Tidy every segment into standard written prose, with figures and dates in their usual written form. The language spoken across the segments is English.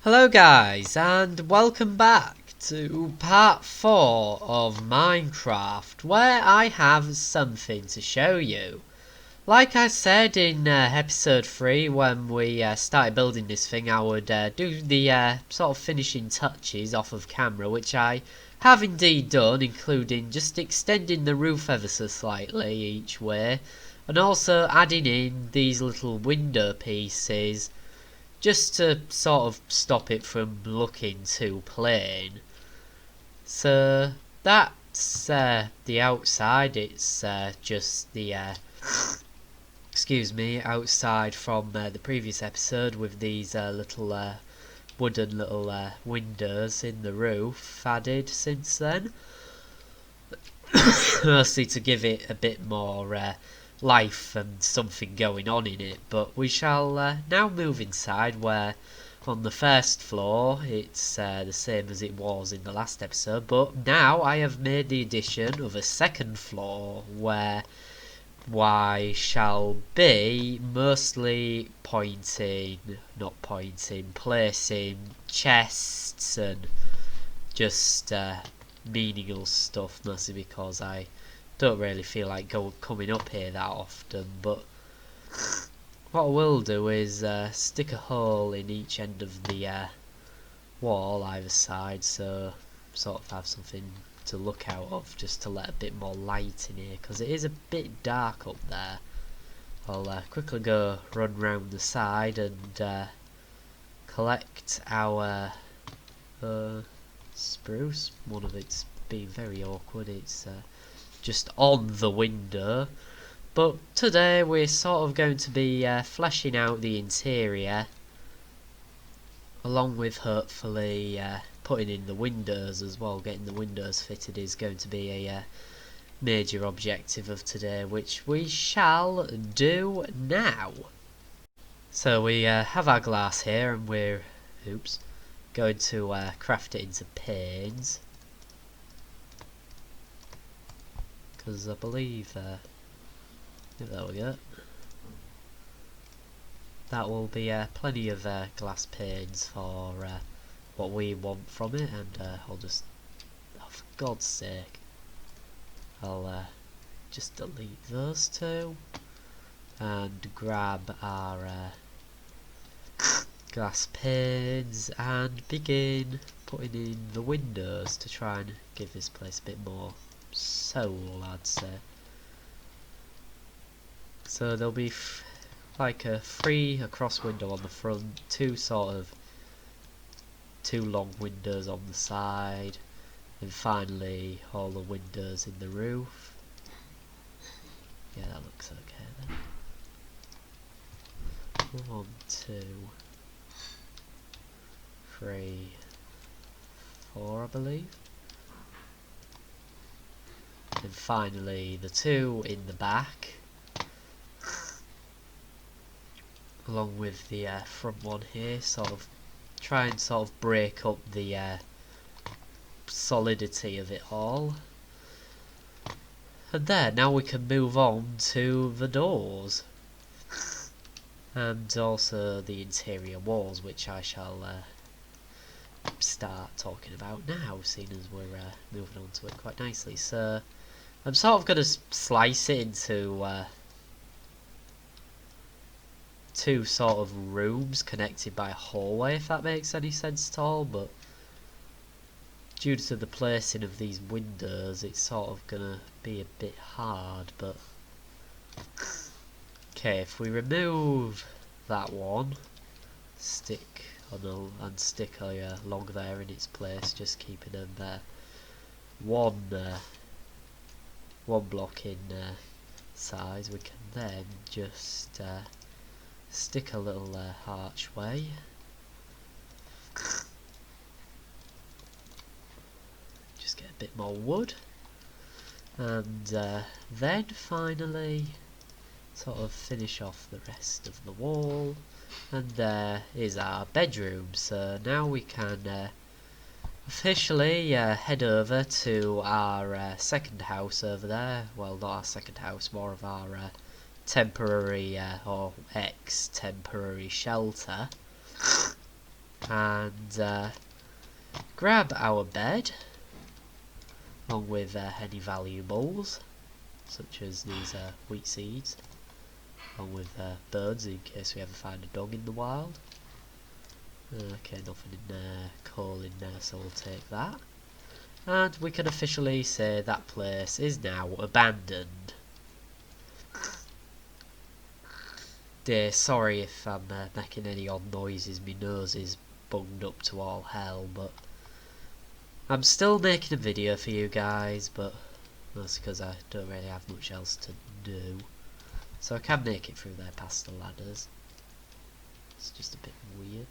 Hello guys, and welcome back to part 4 of Minecraft, where I have something to show you. Like I said in episode 3, when we started building this thing, I would do the sort of finishing touches off of camera, which I have indeed done, including just extending the roof ever so slightly each way, and also adding in these little window pieces, just to sort of stop it from looking too plain. So that's the outside. It's just the excuse me, outside from the previous episode, with these little wooden little windows in the roof added since then. Mostly to give it a bit more life and something going on in it. But we shall now move inside, where on the first floor it's the same as it was in the last episode, but now I have made the addition of a second floor, where I shall be mostly placing chests and just menial stuff, mostly because I don't really feel like coming up here that often. But what I will do is stick a hole in each end of the wall either side, so sort of have something to look out of, just to let a bit more light in here, because it is a bit dark up there. I'll quickly go run round the side and collect our spruce. One of it's being very awkward, it's just on the window. But today we're sort of going to be fleshing out the interior, along with hopefully putting in the windows as well. Getting the windows fitted is going to be a major objective of today, which we shall do now. So we have our glass here, and we're going to craft it into panes, because I believe there we go. That will be plenty of glass panes for what we want from it, and I'll just, oh, for God's sake, I'll just delete those two and grab our glass panes and begin putting in the windows to try and give this place a bit more soul, I'd say. So there'll be like a 3 across window on the front, two long windows on the side, and finally all the windows in the roof. Yeah, that looks okay then. 1, 2, 3, 4, I believe. And finally the 2 in the back, along with the front one here. Sort of try and sort of break up the solidity of it all. And there, now we can move on to the doors and also the interior walls, which I shall start talking about now, seeing as we're moving on to it quite nicely. So I'm sort of going to slice it into two sort of rooms connected by a hallway, if that makes any sense at all. But due to the placing of these windows, it's sort of gonna be a bit hard. But okay, if we remove that one, stick a log there in its place, just keeping them one block in size, we can then just stick a little archway. Just get a bit more wood, and then finally sort of finish off the rest of the wall. And there is our bedroom. So now we can officially head over to our second house over there. Well, not our second house, more of our temporary or ex-temporary shelter. and grab our bed along with any valuables such as these wheat seeds, along with birds in case we ever find a dog in the wild. Okay, nothing in coal in there, so we'll take that. And we can officially say that place is now abandoned. Dear, sorry if I'm making any odd noises, my nose is bunged up to all hell, but I'm still making a video for you guys, but that's because I don't really have much else to do. So I can make it through there past the ladders. It's just a bit weird.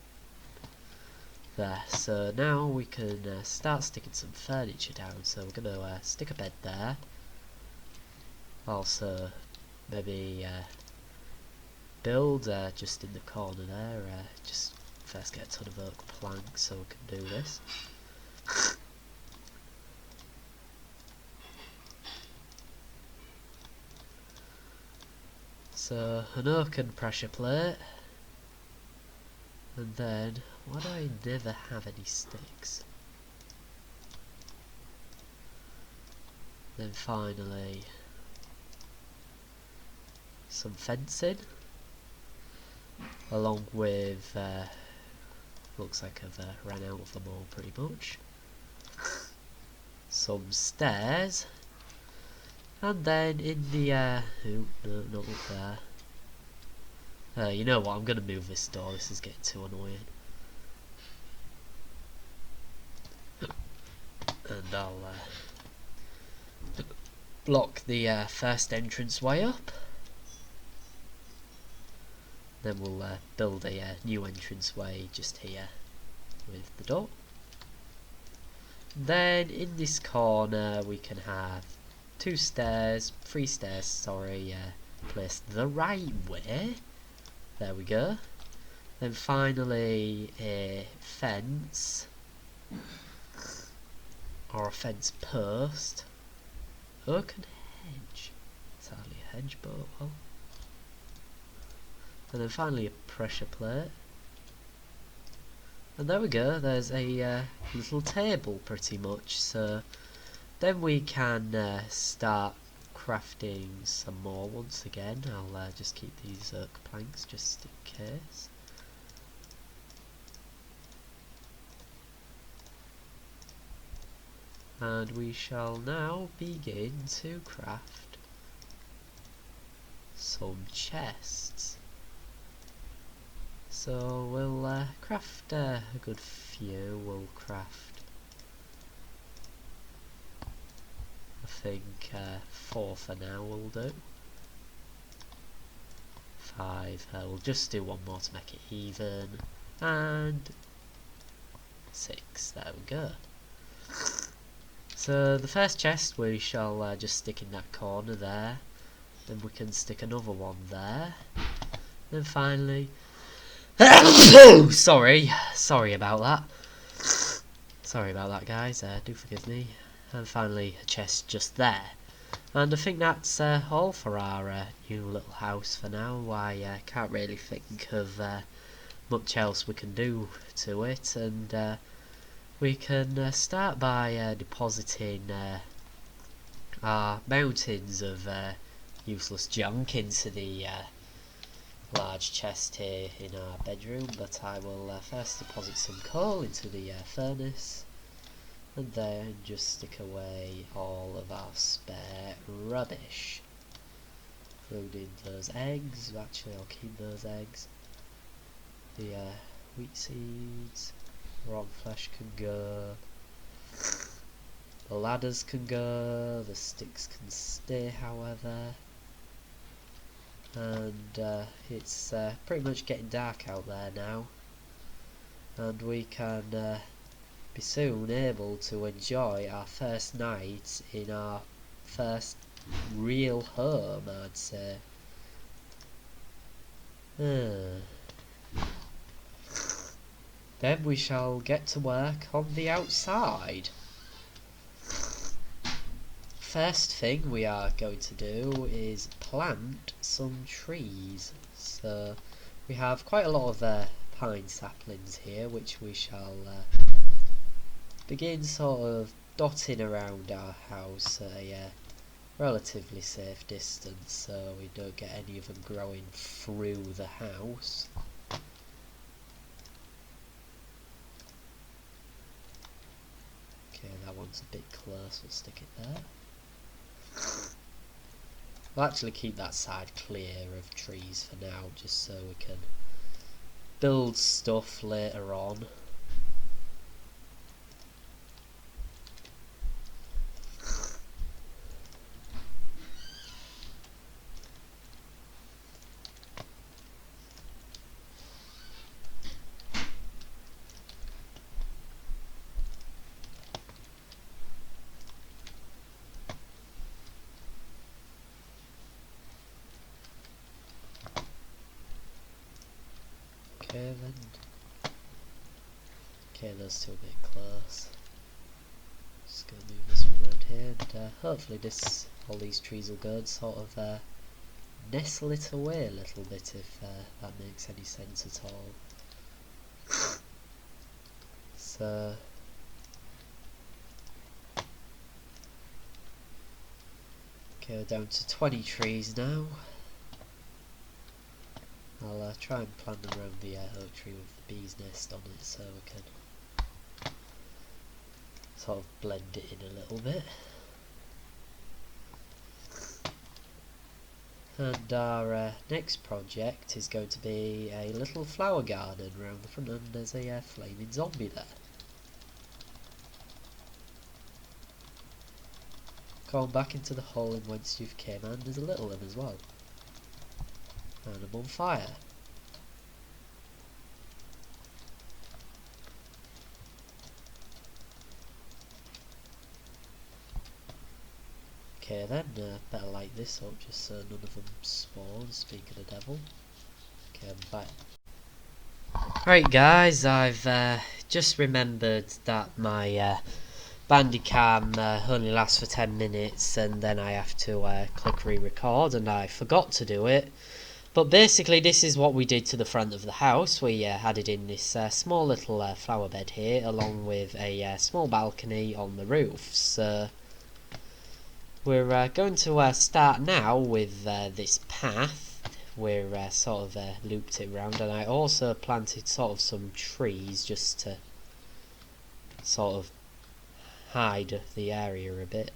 There, so now we can start sticking some furniture down. So we're going to stick a bed there. Also, maybe build just in the corner there. Just first get a ton of oak planks so we can do this. So an oaken pressure plate, and then why do I never have any sticks? Then finally some fencing, along with looks like I've ran out of them all pretty much. Some stairs, and then in the oh no, not up there. You know what? I'm gonna move this door. This is getting too annoying. And I'll block the first entrance way up. Then we'll build a new entrance way just here with the door. Then in this corner we can have three stairs, sorry, placed the right way. There we go. Then finally a fence, or a fence post. Oaken hedge. It's hardly a hedge, but well. And then finally a pressure plate. And there we go, there's a little table pretty much. So then we can start crafting some more once again. I'll just keep these oak planks just in case. And we shall now begin to craft some chests. So we'll craft a good few. We'll craft, I think 4 for now will do. 5, we'll just do one more to make it even, and 6, there we go. So the first chest we shall just stick in that corner there, then we can stick another one there, then finally sorry about that guys, do forgive me. And finally a chest just there. And I think that's all for our new little house for now. I can't really think of much else we can do to it, and we can start by depositing our mountains of useless junk into the large chest here in our bedroom. But I will first deposit some coal into the furnace, and then just stick away all of our spare rubbish, including those eggs. Actually, I'll keep those eggs. The wheat seeds, raw flesh can go, the ladders can go, the sticks can stay however. And it's pretty much getting dark out there now, and we can be soon able to enjoy our first night in our first real home, I'd say. Then we shall get to work on the outside. First thing we are going to do is plant some trees. So we have quite a lot of pine saplings here, which we shall begin sort of dotting around our house at a relatively safe distance, so we don't get any of them growing through the house. Okay, that one's a bit close, we'll stick it there. We'll actually keep that side clear of trees for now, just so we can build stuff later on. Okay then. Okay, those two a bit close. Just gonna move this one around here, and hopefully all these trees will go and sort of nestle it away a little bit, if that makes any sense at all. So okay, we're down to 20 trees now. I'll try and plant them around the oak tree with the bee's nest on it, so we can sort of blend it in a little bit. And our next project is going to be a little flower garden around the front, and there's a flaming zombie there. Going back into the hole in whence you came, and there's a little one as well. And I'm on fire. Okay then, better light this up just so none of them spawn, speaking of devil. Okay, I'm back. Right guys, I've just remembered that my Bandicam only lasts for 10 minutes, and then I have to click re-record, and I forgot to do it. But basically this is what we did to the front of the house. We added in this small little flower bed here, along with a small balcony on the roof. So we're going to start now with this path. We're sort of looped it round, and I also planted sort of some trees just to sort of hide the area a bit.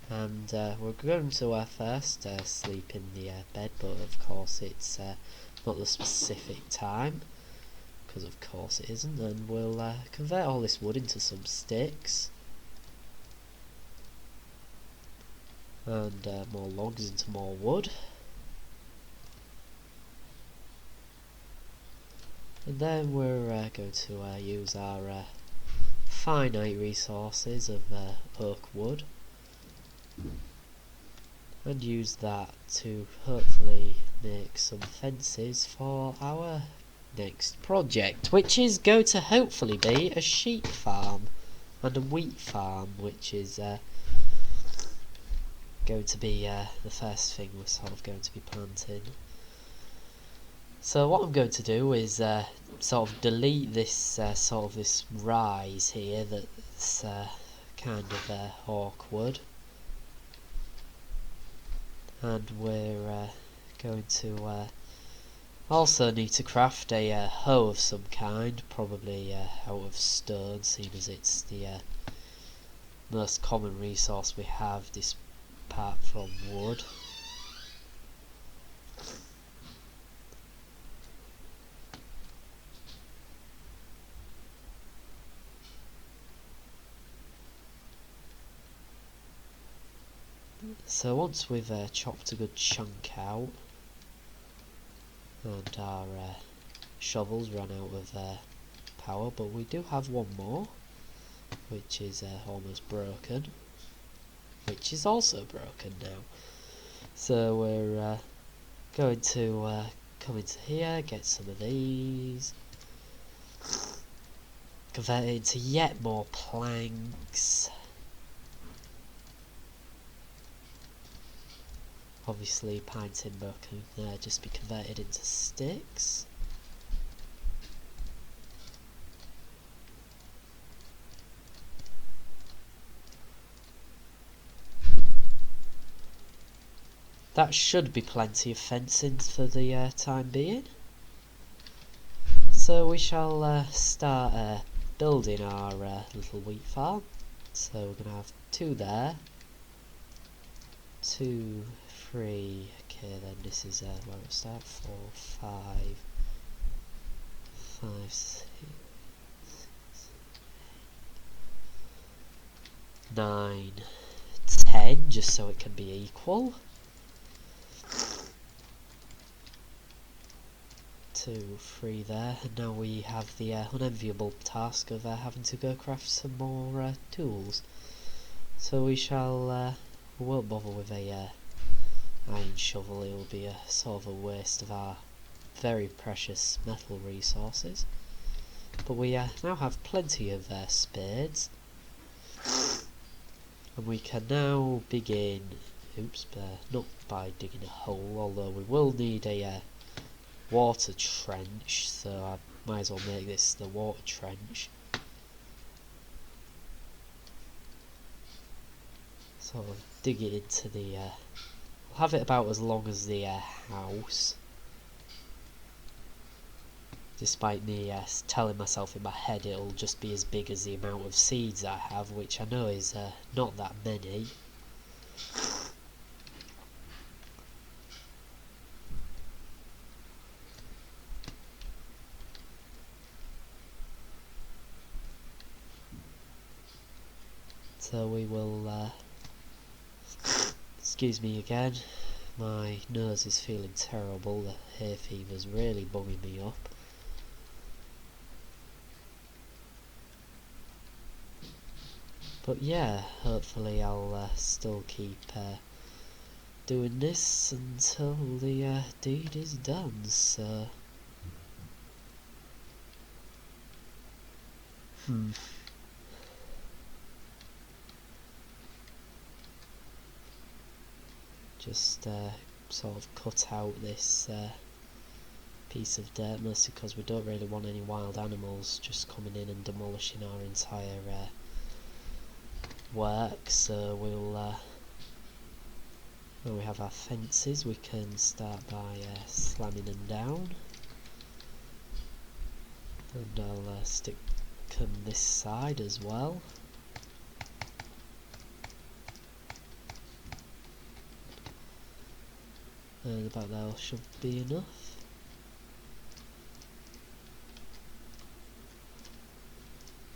And we're going to first sleep in the bed, but of course it's not the specific time, because of course it isn't, and we'll convert all this wood into some sticks, and more logs into more wood, and then we're going to use our finite resources of oak wood and use that to hopefully make some fences for our next project, which is going to hopefully be a sheep farm and a wheat farm, which is going to be the first thing we're sort of going to be planting. So what I'm going to do is sort of delete this sort of this rise here that's kind of awkward. And we're going to also need to craft a hoe of some kind, probably out of stone, seeing as it's the most common resource we have, apart from wood. So once we've chopped a good chunk out, and our shovels run out of power, but we do have one more, which is almost broken, which is also broken now. So we're going to come into here, get some of these, convert it into yet more planks. Obviously pine timber can just be converted into sticks. that should be plenty of fencing for the time being. So we shall start building our little wheat farm. So we're going to have 2 there, 2, 3. Okay, then this is where we'll start. 4, 5, 5, 6, 9, 10, just so it can be equal. 2, 3 there, and now we have the unenviable task of having to go craft some more tools. So we shall, we won't bother with a iron shovel. It will be a sort of a waste of our very precious metal resources. But we now have plenty of spades, and we can now begin, not by digging a hole, although we will need a water trench, so I might as well make this the water trench. Sort of dig it into the, we'll have it about as long as the house, despite me telling myself in my head it'll just be as big as the amount of seeds I have, which I know is not that many. So we will, excuse me again, my nose is feeling terrible, the hay fever's really bugging me up. But yeah, hopefully I'll still keep doing this until the deed is done, so... Just sort of cut out this piece of dirt, mostly because we don't really want any wild animals just coming in and demolishing our entire work. So we'll, when we have our fences, we can start by slamming them down, and I'll stick them this side as well. And about that should be enough.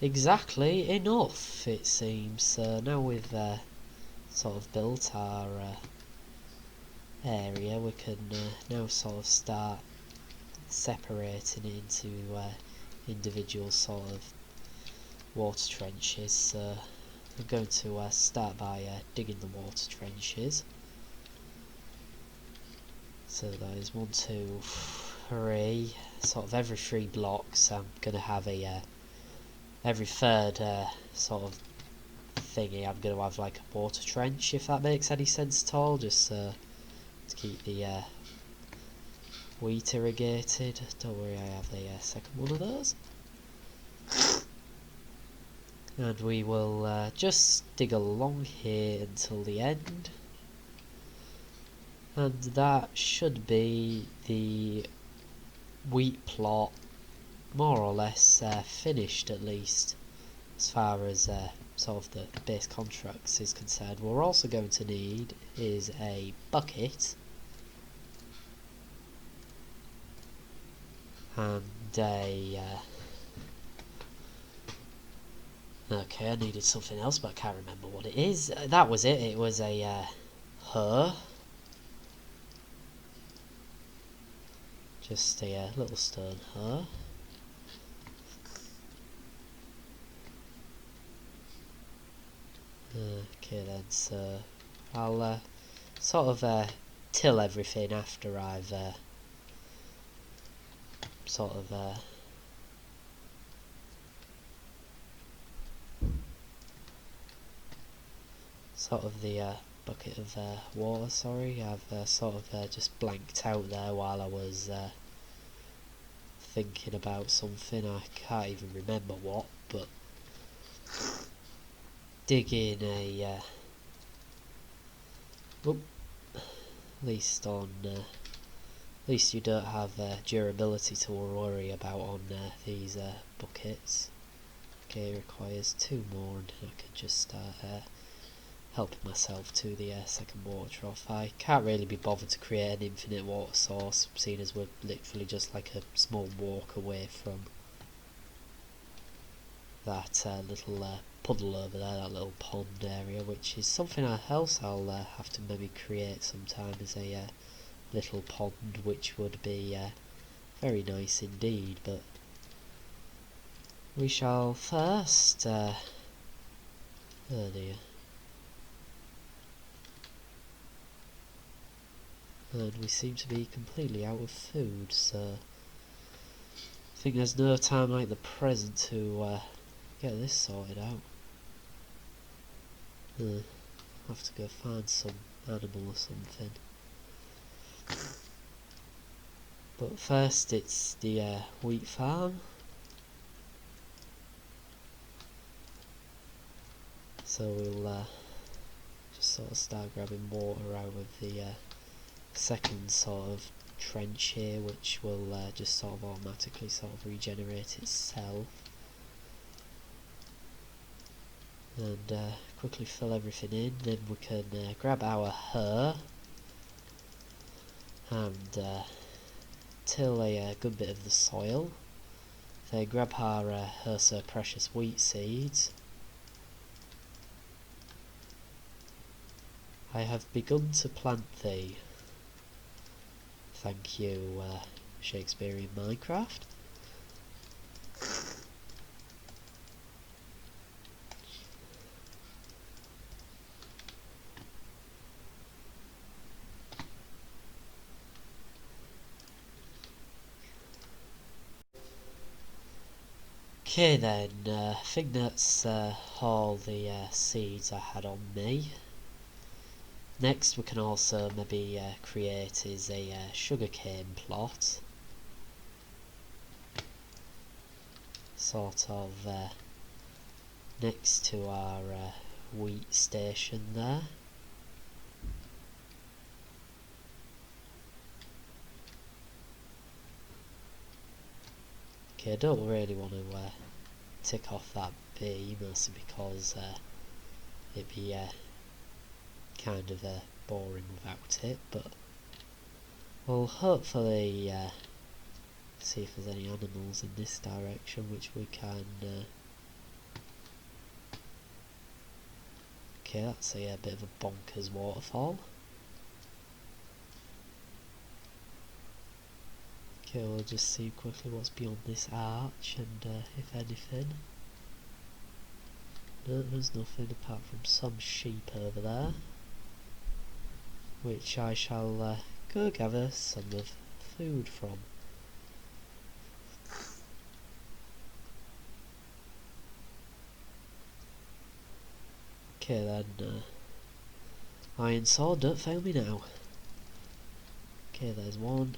Exactly enough, it seems. So now we've sort of built our area, we can now sort of start separating it into individual sort of water trenches. So I'm going to start by digging the water trenches. So that is 1, 2, 3, sort of every 3 blocks I'm going to have a, every third sort of thingy I'm going to have like a water trench, if that makes any sense at all, just to keep the wheat irrigated. Don't worry, I have the second one of those. And we will just dig along here until the end. And that should be the wheat plot more or less finished, at least as far as sort of the base contracts is concerned. What we're also going to need is a bucket and a okay, I needed something else but I can't remember what it is. That was it, it was a hoe. Just a little stone hoe. Okay then, so I'll sort of till everything after I've sort of the bucket of water, sorry, I've sort of just blanked out there while I was thinking about something. I can't even remember what, but digging a At least you don't have durability to worry about on these buckets. Okay, requires 2 more and I can just start helping myself to the second water trough. I can't really be bothered to create an infinite water source, seeing as we're literally just like a small walk away from that little puddle over there, that little pond area, which is something else I'll have to maybe create sometime, as a little pond, which would be very nice indeed. But we shall first oh dear. And we seem to be completely out of food, so I think there's no time like the present to get this sorted out. I'll have to go find some animal or something. But first it's the wheat farm. So we'll just sort of start grabbing water out of the second sort of trench here, which will just sort of automatically sort of regenerate itself. And quickly fill everything in, then we can grab our her and till a good bit of the soil. Then grab our her so precious wheat seeds. I have begun to plant thee. Thank you, Shakespearean Minecraft. Okay then, I think that's all the seeds I had on me. Next we can also maybe create is a sugarcane plot. Sort of next to our wheat station there. Okay, I don't really want to tick off that B, mostly because it'd be kind of boring without it, but we'll hopefully see if there's any animals in this direction which we can okay, that's a bit of a bonkers waterfall. Okay, we'll just see quickly what's beyond this arch, and if anything. No, there's nothing apart from some sheep over there, which I shall go gather some of food from. Okay then, iron sword, don't fail me now. Okay, there's one.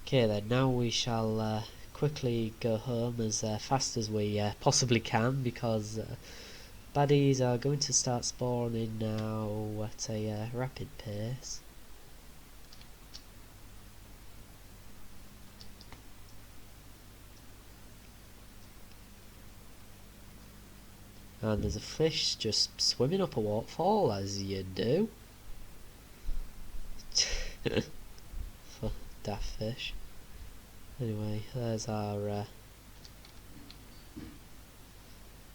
Okay then, now we shall quickly go home as fast as we possibly can, because baddies are going to start spawning now at a rapid pace. And there's a fish just swimming up a waterfall, as you do. For daft fish. Anyway, there's our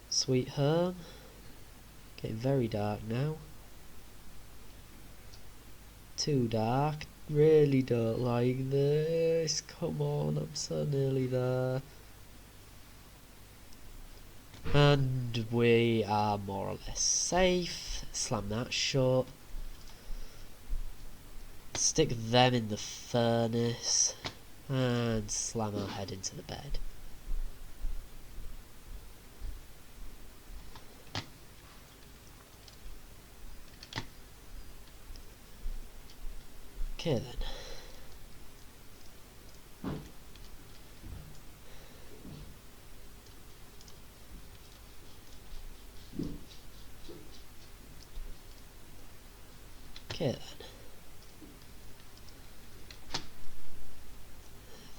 sweet home. Getting very dark now. Too dark. Really don't like this. Come on, I'm so nearly there. And we are more or less safe. Slam that shut. Stick them in the furnace. And slam our head into the bed. Okay then. Okay then.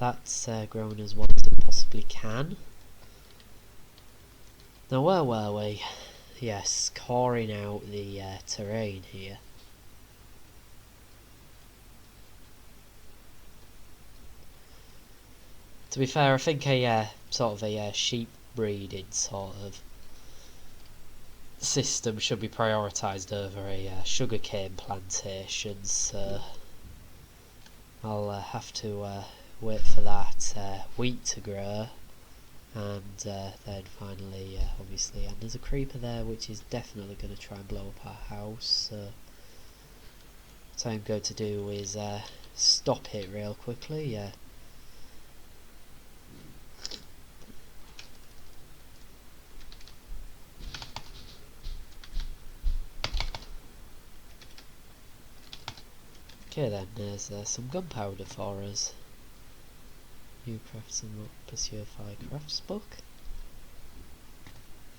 That's grown as well as it possibly can. Now where were we? Yes, coring out the terrain here. To be fair, I think a sort of a sheep breeding sort of system should be prioritised over a sugarcane plantation, so I'll have to wait for that wheat to grow, and then finally obviously, and there's a creeper there which is definitely going to try and blow up our house, so what I'm going to do is stop it real quickly. Okay then, there's some gunpowder for us. New crafts and pursue fire crafts book.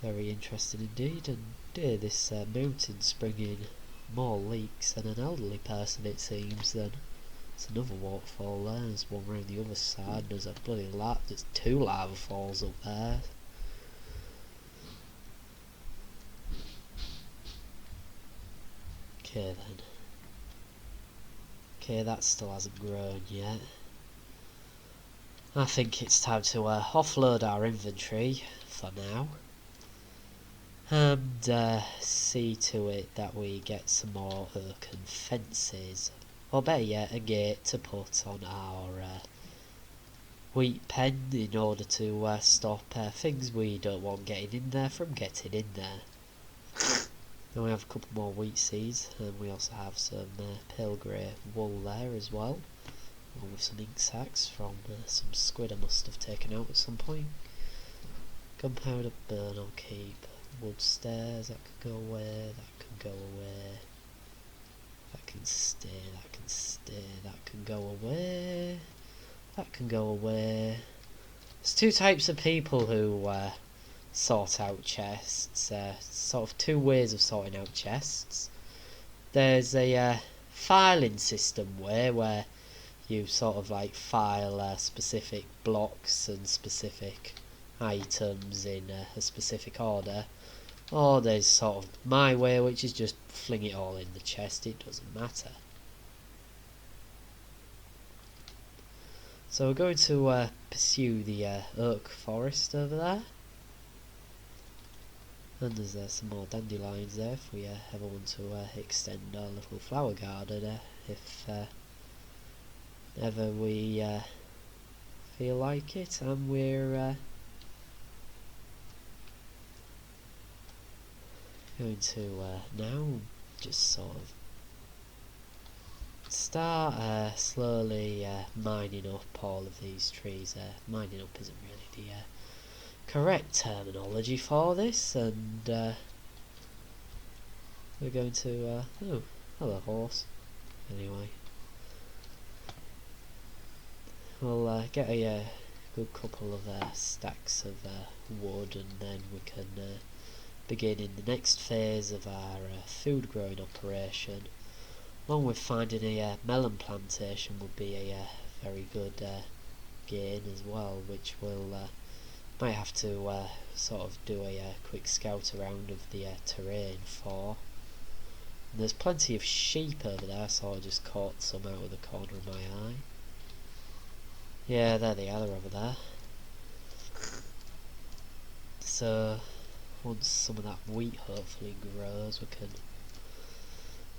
Very interesting indeed, and this mountain's bringing more leaks than an elderly person, it seems. Then there's another waterfall there, there's one round the other side, there's a bloody there's 2 lava falls up there. Okay then. Okay, that still hasn't grown yet. I think it's time to offload our inventory for now, and see to it that we get some more oaken fences, or better yet, a gate to put on our wheat pen in order to stop things we don't want getting in there from getting in there. Then we have a couple more wheat seeds, and we also have some pale grey wool there as well, along with some ink sacks from some squid I must have taken out at some point. Gunpowder, burn or keep. Wood stairs, that could go away, that can go away. That can stay, that can stay, that can go away. That can go away. There's 2 types of people who sort out chests, sort of 2 ways of sorting out chests. There's a filing system way, where you sort of like file specific blocks and specific items in a specific order, or there's sort of my way, which is just fling it all in the chest, it doesn't matter. So we're going to pursue the oak forest over there. And there's some more dandelions there if we ever want to extend our little flower garden, if ever we feel like it. And we're going to now just sort of start slowly mining up all of these trees. Mining up isn't really the correct terminology for this, and we're going to oh, hello horse. Anyway, we'll get a good couple of stacks of wood, and then we can begin in the next phase of our food growing operation. Along with finding a melon plantation would be a very good gain as well, which we'll might have to sort of do a quick scout around of the terrain for. And there's plenty of sheep over there, so I just caught some out of the corner of my eye. Yeah, there they are, they're over there. So once some of that wheat hopefully grows, we can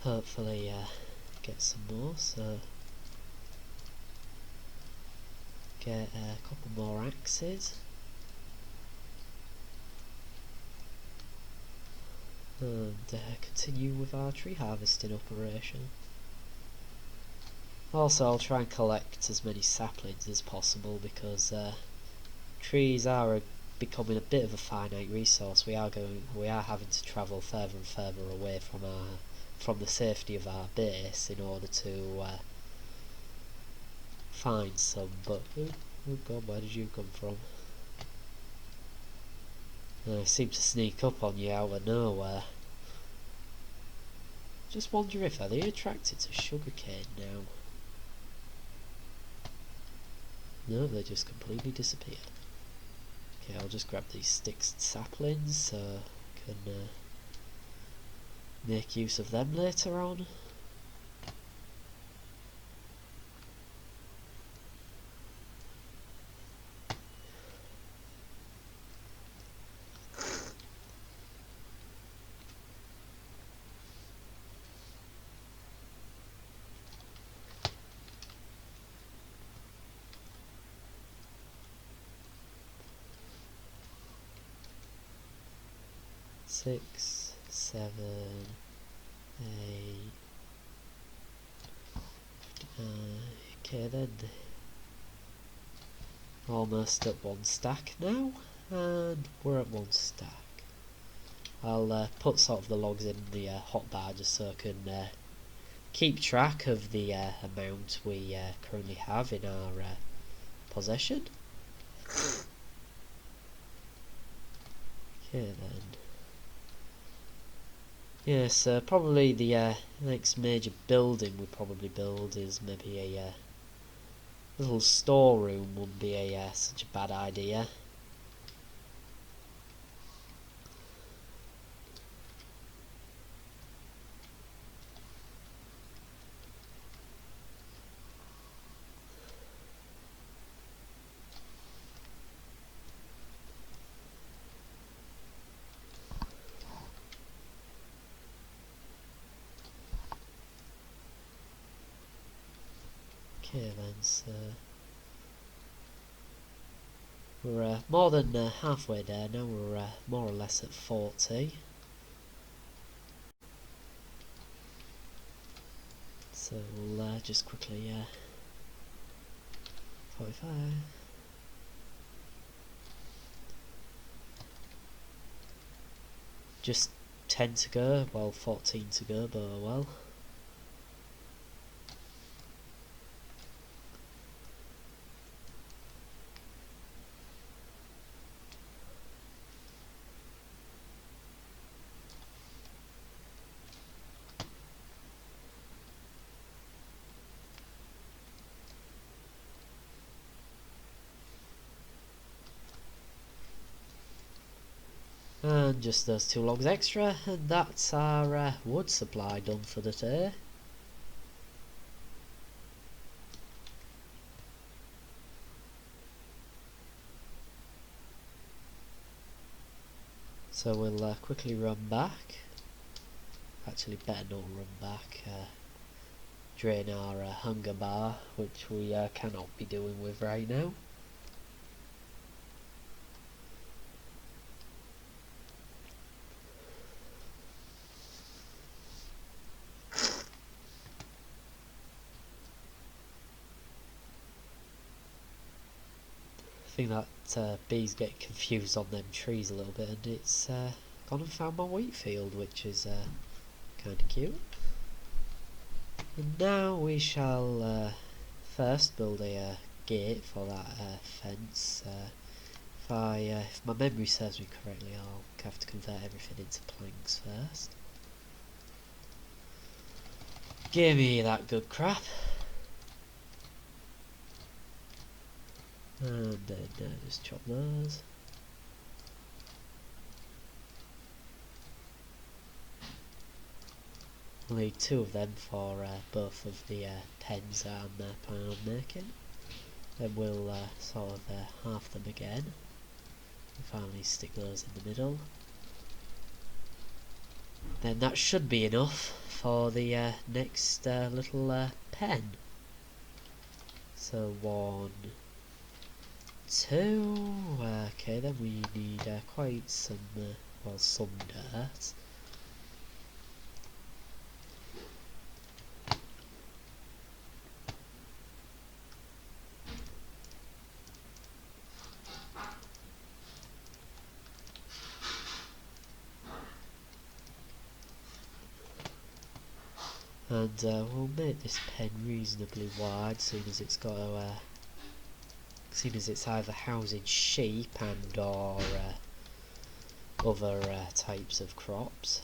hopefully get some more. So get a couple more axes. And continue with our tree harvesting operation. Also, I'll try and collect as many saplings as possible, because trees are becoming a bit of a finite resource. We are having to travel further and further away from the safety of our base in order to find some. But oh god, where did you come from? I seem to sneak up on you out of nowhere. Just wonder if are they attracted to sugarcane now? No, they just completely disappeared. Okay, I'll just grab these sticks and saplings so I can make use of them later on. Six, 7, 8. Okay then. Almost at 1 stack now, and we're at 1 stack. I'll put sort of the logs in the hotbar just so I can keep track of the amount we currently have in our possession. Okay then. Yes, probably the next major building we probably build is maybe a little storeroom. Wouldn't be such a bad idea. Okay then, so we're more than halfway there now. We're more or less at 40. So we'll just quickly 45. Just 10 to go, well 14 to go, but oh well. And just those 2 logs extra, and that's our wood supply done for the day. So we'll quickly run back. Actually, better not run back. Drain our hunger bar, which we cannot be doing with right now. I think that bees get confused on them trees a little bit, and it's gone and found my wheat field, which is kind of cute. And now we shall first build a gate for that fence. If my memory serves me correctly, I'll have to convert everything into planks first. Give me that good crap. And then just chop those. I'll need 2 of them for both of the pens that I'm planning on making. Then we'll sort of half them again. And finally stick those in the middle. Then that should be enough for the next little pen. So 1, 2. Okay, then we need quite some, well, some dirt. And we'll make this pen reasonably wide, seeing as it's got a seeing as it's either housing sheep and or other types of crops.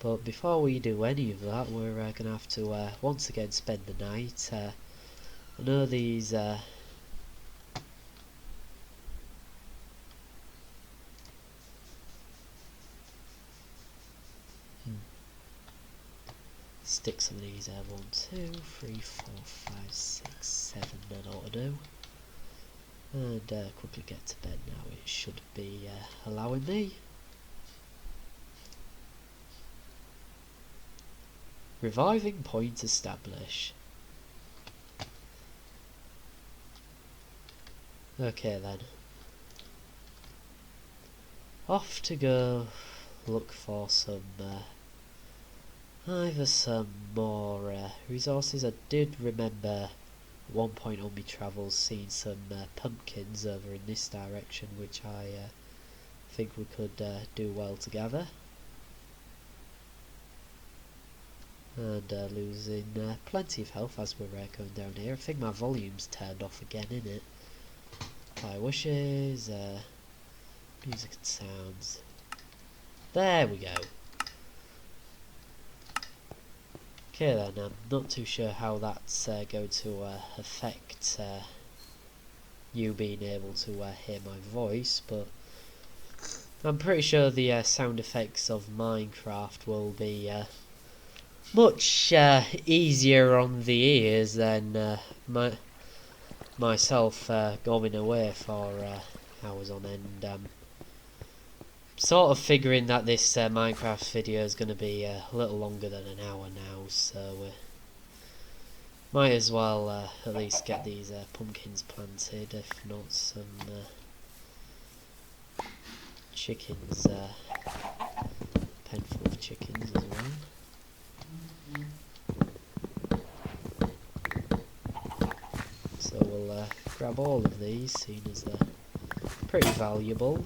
But before we do any of that, we're going to have to once again spend the night. I know these stick some of these 1, 2, 3, 4, 5, 6, 7 that ought to do. And quickly get to bed now. It should be allowing me. Reviving point establish. Okay then. Off to go look for some either some more resources. I did remember at one point on my travels seeing some pumpkins over in this direction, which I think we could do well together. And losing plenty of health as we're going down here. I think my volume's turned off again, innit? My wishes, music and sounds. There we go. Okay then, I'm not too sure how that's going to affect you being able to hear my voice, but I'm pretty sure the sound effects of Minecraft will be much easier on the ears than myself going away for hours on end. Sort of figuring that this Minecraft video is going to be a little longer than an hour now, so might as well at least get these pumpkins planted, if not some chickens, pen full of chickens as well. So we'll grab all of these, seeing as they're pretty valuable.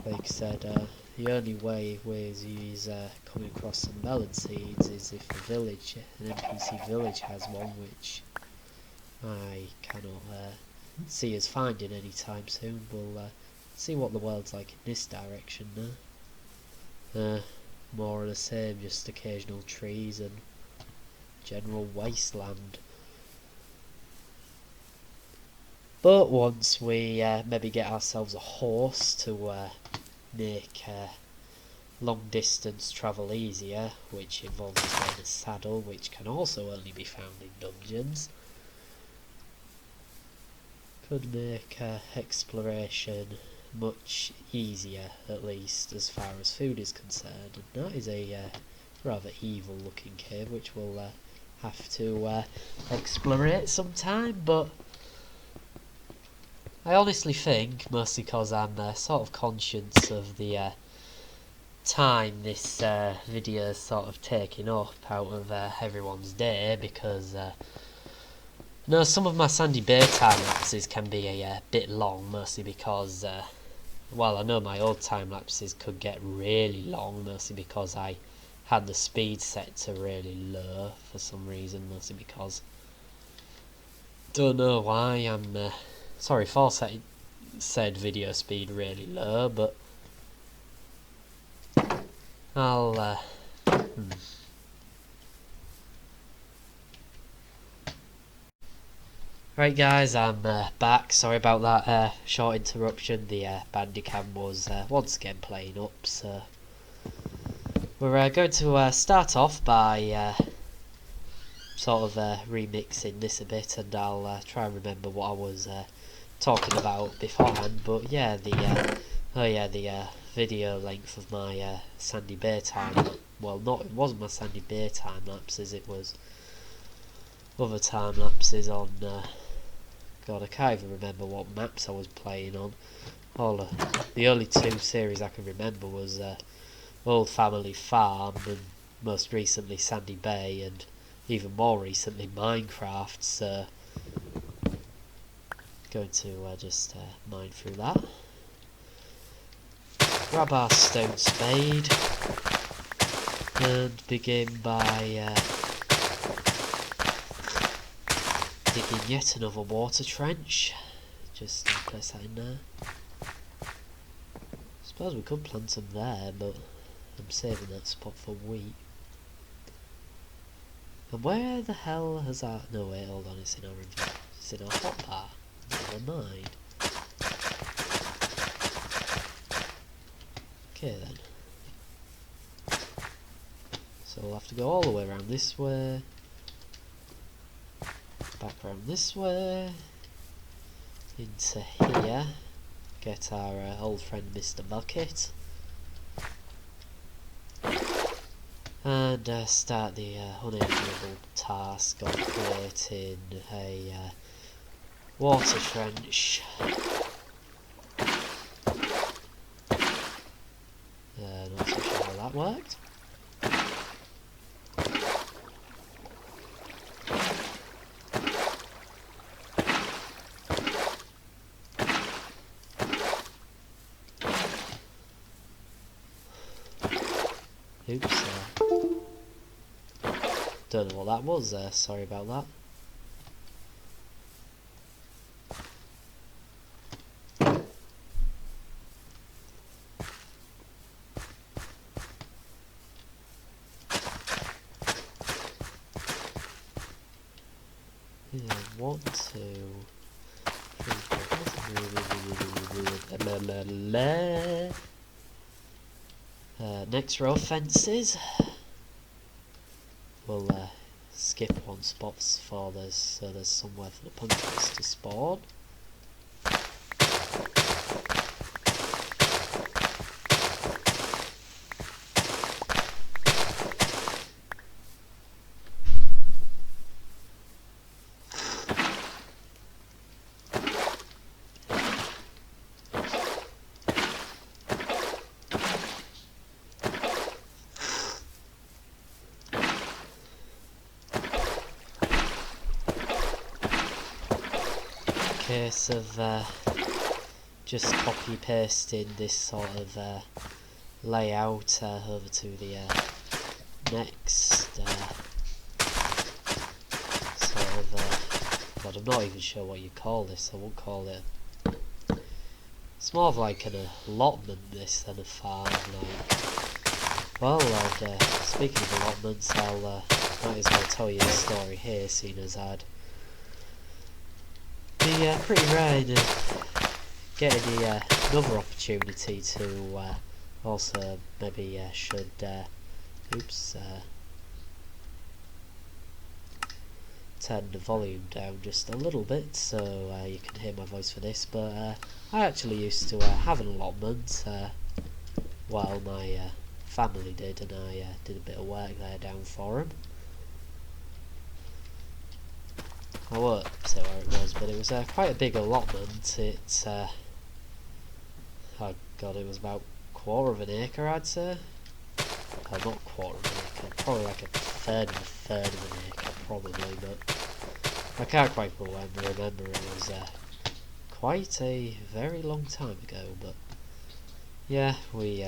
Like I said, the only way is coming across some melon seeds is if a village, an NPC village has one, which I cannot see us finding anytime soon. We'll see what the world's like in this direction now. More of the same, just occasional trees and general wasteland. But once we maybe get ourselves a horse to make long distance travel easier, which involves wearing a saddle, which can also only be found in dungeons, could make exploration much easier, at least as far as food is concerned. And that is a rather evil looking cave, which we'll have to explorate sometime. But I honestly think, mostly because I'm sort of conscious of the time this video is sort of taking up out of everyone's day, because no, some of my Sandy Bay time lapses can be a bit long, mostly because well, I know my old time lapses could get really long, mostly because I had the speed set to really low for some reason, mostly because don't know why I'm sorry for said video speed really low, but I'll Right guys, I'm back. Sorry about that short interruption. The Bandicam was once again playing up, so we're going to start off by sort of remixing this a bit, and I'll try and remember what I was talking about beforehand. But yeah, the video length of my Sandy Bay time, well, it wasn't my Sandy Bay time lapses, it was other time lapses on God, I can't even remember what maps I was playing on. The only two series I can remember was Old Family Farm, and most recently Sandy Bay, and even more recently Minecraft. So going to just mine through that. Grab our stone spade and begin by digging yet another water trench. Just place that in there. Suppose we could plant them there, but I'm saving that spot for wheat. And where the hell has that... No wait, hold on, it's in our inventory. It's in our hotbar. Never mind. Okay then. So we'll have to go all the way around this way. Back around this way. Into here. Get our old friend Mr. Bucket. And start the unenviable task of creating a water trench. Not so sure how that worked. Oops. Don't know what that was there, sorry about that. Yeah, 1, 2, 3, 4. Next row of fences. We'll skip one spot for this, so there's somewhere for the pumpkins to spawn. Case of just copy pasting this sort of layout over to the next sort of God, I'm not even sure what you call this. I won't call it. It's more of like an allotment this than a farm. Like, well, speaking of allotments, I'll might as well tell you a story here, seeing as I'd be pretty rare in getting another opportunity to also maybe should turn the volume down just a little bit so you can hear my voice for this, but I actually used to have an allotment while my family did, and I did a bit of work there down for them. I won't say where it was, but it was quite a big allotment. It's oh god, it was about 1/4 of an acre, I'd say. Well, not 1/4 of an acre, probably like a third of an acre, probably, but I can't quite remember. It was quite a very long time ago, but yeah, we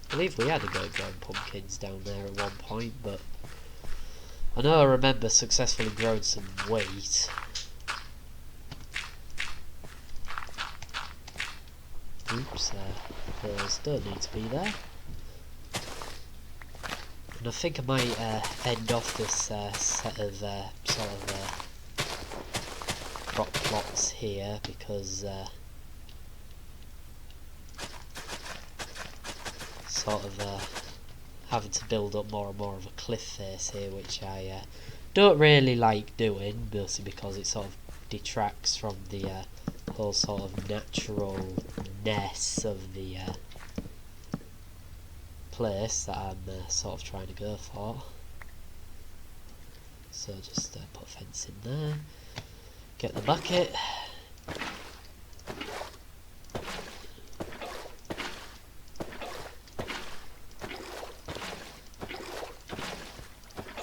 believe we had a go growing pumpkins down there at one point, but I know I remember successfully growing some wheat. Oops, those don't need to be there. And I think I might end off this set of sort of crop plots here, because sort of having to build up more and more of a cliff face here, which I don't really like doing, mostly because it sort of detracts from the whole sort of naturalness of the place that I'm sort of trying to go for. So just put a fence in there, get the bucket,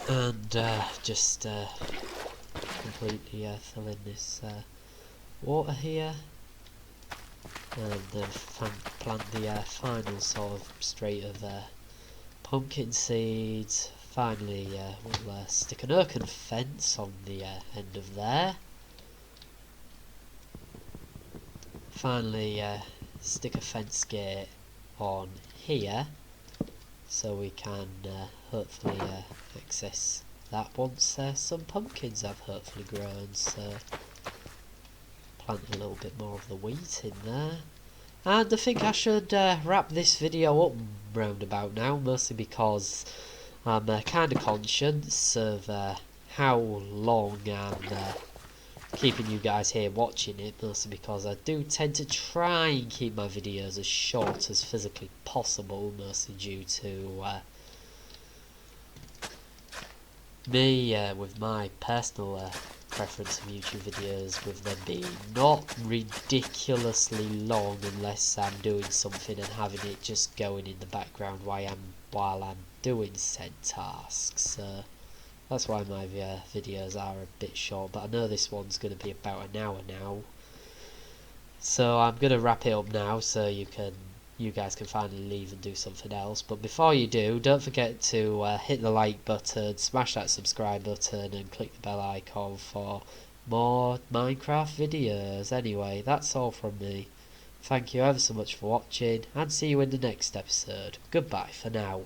and just completely fill in this water here, and then plant the final sort of straight of pumpkin seeds. Finally we'll stick an oaken fence on the end of there. Finally stick a fence gate on here, so we can hopefully access that once some pumpkins have hopefully grown. So plant a little bit more of the wheat in there. And I think I should wrap this video up round about now, mostly because I'm kind of conscious of how long I'm keeping you guys here watching it, mostly because I do tend to try and keep my videos as short as physically possible, mostly due to me with my personal preference of YouTube videos, with them being not ridiculously long unless I'm doing something and having it just going in the background while I'm doing said tasks. So that's why my videos are a bit short, but I know this one's going to be about an hour now, so I'm going to wrap it up now so you guys can finally leave and do something else. But before you do, don't forget to hit the like button, smash that subscribe button, and click the bell icon for more Minecraft videos. Anyway, that's all from me. Thank you ever so much for watching, and see you in the next episode. Goodbye for now.